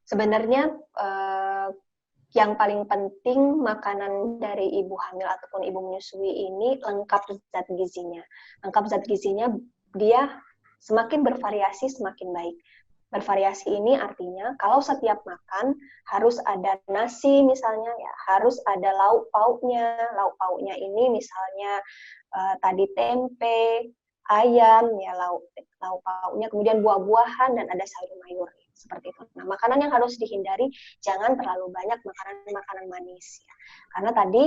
Sebenarnya yang paling penting makanan dari ibu hamil ataupun ibu menyusui ini lengkap zat gizinya. Lengkap zat gizinya dia semakin bervariasi semakin baik. Bervariasi ini artinya kalau setiap makan harus ada nasi misalnya ya, harus ada lauk pauknya. Lauk pauknya ini misalnya tadi tempe, ayam ya lauk pauknya, kemudian buah-buahan dan ada sayur mayur seperti itu. Nah, makanan yang harus dihindari jangan terlalu banyak makanan-makanan manis ya. Karena tadi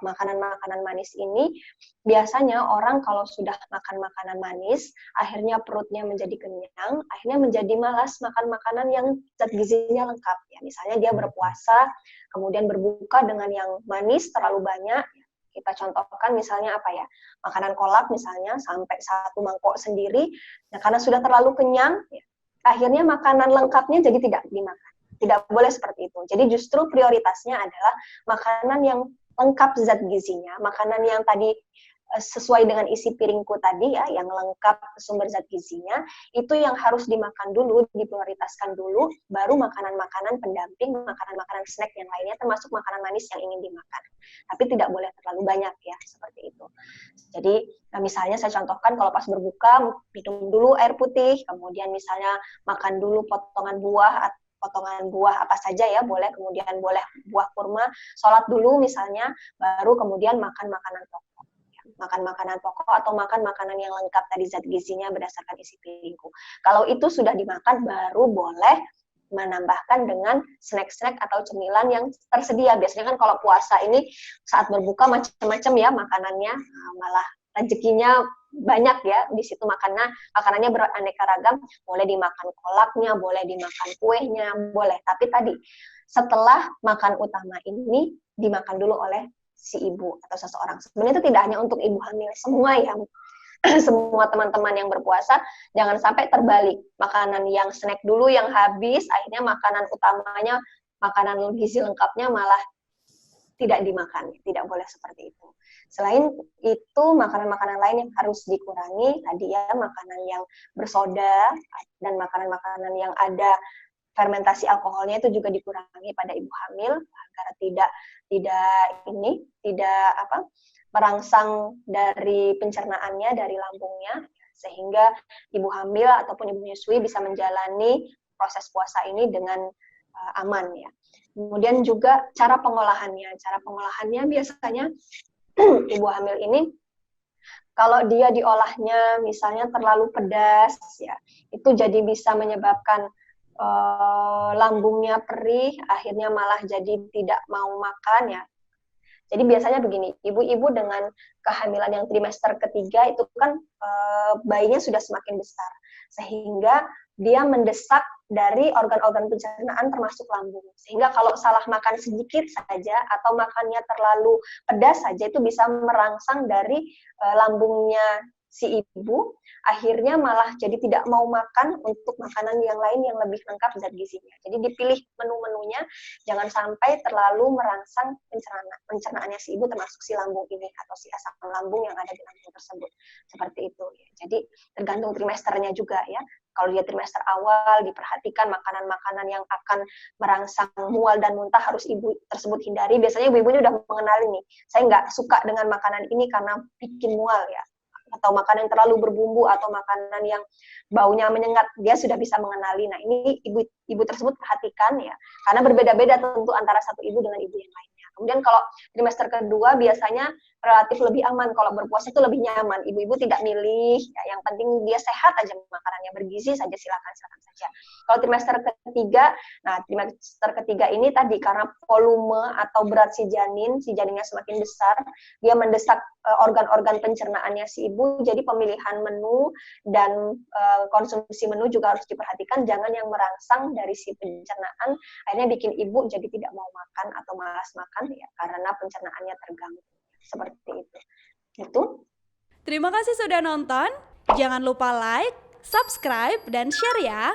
makanan-makanan manis ini biasanya orang kalau sudah makan makanan manis, akhirnya perutnya menjadi kenyang, akhirnya menjadi malas makan makanan yang zat gizinya lengkap ya. Misalnya dia berpuasa, kemudian berbuka dengan yang manis terlalu banyak. Kita contohkan misalnya apa ya, makanan kolak misalnya sampai 1 mangkok sendiri, nah karena sudah terlalu kenyang, ya, akhirnya makanan lengkapnya jadi tidak dimakan. Tidak boleh seperti itu. Jadi justru prioritasnya adalah makanan yang lengkap zat gizinya, makanan yang tadi sesuai dengan isi piringku tadi ya, yang lengkap sumber zat gizinya, itu yang harus dimakan dulu, diprioritaskan dulu, baru makanan-makanan pendamping, makanan-makanan snack yang lainnya, termasuk makanan manis yang ingin dimakan. Tapi tidak boleh terlalu banyak ya, seperti itu. Jadi misalnya saya contohkan kalau pas berbuka, minum dulu air putih, kemudian misalnya makan dulu potongan buah apa saja ya boleh, kemudian boleh buah kurma, sholat dulu misalnya, baru kemudian makan makanan pokok. Makan makanan pokok atau makan makanan yang lengkap tadi zat gizinya berdasarkan isi piringku. Kalau itu sudah dimakan, baru boleh menambahkan dengan snack-snack atau cemilan yang tersedia. Biasanya kan kalau puasa ini saat berbuka macam-macam ya makanannya, malah rezekinya banyak ya di situ, makanannya beraneka ragam, boleh dimakan kolaknya, boleh dimakan kuenya, boleh. Tapi tadi setelah makan utama ini dimakan dulu oleh si ibu atau seseorang. Sebenarnya itu tidak hanya untuk ibu hamil, semua ya, semua teman-teman yang berpuasa, jangan sampai terbalik. Makanan yang snack dulu yang habis, akhirnya makanan utamanya, makanan gizi lengkapnya malah tidak dimakan. Tidak boleh seperti itu. Selain itu, makanan-makanan lain yang harus dikurangi, tadi ya, makanan yang bersoda, dan makanan-makanan yang ada fermentasi alkoholnya itu juga dikurangi pada ibu hamil agar tidak merangsang dari pencernaannya, dari lambungnya, sehingga ibu hamil ataupun ibu menyusui bisa menjalani proses puasa ini dengan aman ya. Kemudian juga cara pengolahannya biasanya ibu hamil ini kalau dia diolahnya misalnya terlalu pedas ya, itu jadi bisa menyebabkan lambungnya perih, akhirnya malah jadi tidak mau makan ya. Jadi biasanya begini, ibu-ibu dengan kehamilan yang trimester ketiga itu kan bayinya sudah semakin besar, sehingga dia mendesak dari organ-organ pencernaan termasuk lambung. Sehingga kalau salah makan sedikit saja atau makannya terlalu pedas saja itu bisa merangsang dari lambungnya si ibu, akhirnya malah jadi tidak mau makan untuk makanan yang lain yang lebih lengkap zat gizinya. Jadi dipilih menu-menunya, jangan sampai terlalu merangsang pencernaannya si ibu, termasuk si lambung ini atau si asam lambung yang ada di lambung tersebut. Seperti itu. Jadi tergantung trimesternya juga ya. Kalau dia trimester awal, diperhatikan makanan-makanan yang akan merangsang mual dan muntah harus ibu tersebut hindari. Biasanya ibu-ibu udah mengenali nih, saya nggak suka dengan makanan ini karena bikin mual ya, atau makanan yang terlalu berbumbu atau makanan yang baunya menyengat, dia sudah bisa mengenali. Nah, ini ibu tersebut perhatikan ya, karena berbeda-beda tentu antara satu ibu dengan ibu yang lainnya. Kemudian kalau trimester kedua biasanya relatif lebih aman, kalau berpuasa itu lebih nyaman. Ibu-ibu tidak milih, ya, yang penting dia sehat aja, makanannya bergizi saja, silakan saja. Kalau trimester ketiga ini tadi karena volume atau berat si janinnya semakin besar, dia mendesak organ-organ pencernaannya si ibu, jadi pemilihan menu dan konsumsi menu juga harus diperhatikan, jangan yang merangsang dari si pencernaan, akhirnya bikin ibu jadi tidak mau makan atau malas makan ya, karena pencernaannya terganggu. Seperti itu. Terima kasih sudah nonton. Jangan lupa like, subscribe, dan share ya.